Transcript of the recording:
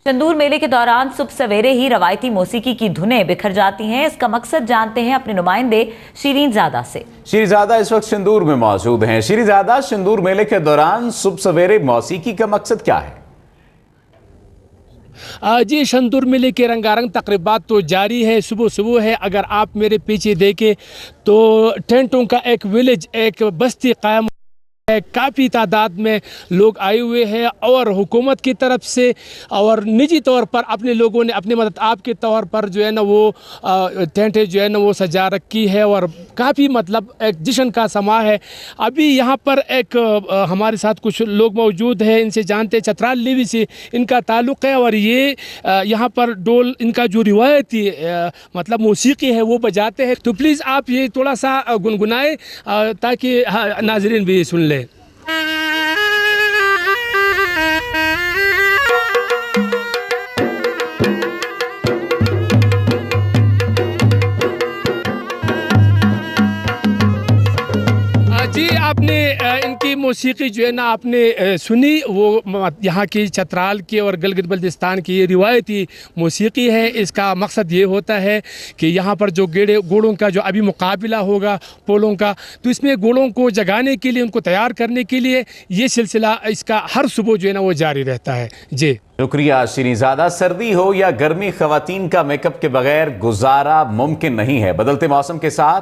चंदूर मेले के दौरान सुबह सवेरे ही रवायती मौसीकी की धुनें बिखर जाती हैं। इसका मकसद जानते हैं अपने नुमाइंदे शीरीनजादा से। शीरीनजादा इस वक्त सिंदूर में मौजूद हैं। शीरीनजादा, सिंदूर मेले के दौरान सुबह सवेरे मौसीकी का मकसद क्या है? जी, सिंदूर मेले के रंगारंग तकरीबात तो जारी है। सुबह सुबह है, अगर आप मेरे पीछे देखें तो टेंटों का एक विलेज, एक बस्ती कायम है। काफ़ी तादाद में लोग आए हुए हैं और हुकूमत की तरफ से और निजी तौर पर अपने लोगों ने अपनी मदद आप के तौर पर जो है ना वो टेंट जो है ना वो सजा रखी है और काफ़ी मतलब एक जश्न का समा है। अभी यहाँ पर एक हमारे साथ कुछ लोग मौजूद हैं, इनसे जानते हैं। चतराल लेवी से इनका ताल्लुक़ है और ये यहाँ पर डोल इनका जो रिवायती मतलब मौसीकी है वो बजाते हैं। तो प्लीज़ आप ये थोड़ा सा गुनगुनाएं ताकि नाज़रीन भी सुन लें। जी, आपने इनकी मौसीकी जो है ना आपने सुनी, वो यहाँ की चतराल की और गिलगित बल्तिस्तान की ये रिवायती मौसीकी है। इसका मकसद ये होता है कि यहाँ पर जो घोड़ों का जो अभी मुकाबला होगा पोलों का, तो इसमें घोड़ों को जगाने के लिए, उनको तैयार करने के लिए ये सिलसिला इसका हर सुबह जो है ना वो जारी रहता है। जी शुक्रिया शीरीनजादा। सर्दी हो या गर्मी, खवातीन का मेकअप के बगैर गुजारा मुमकिन नहीं है। बदलते मौसम के साथ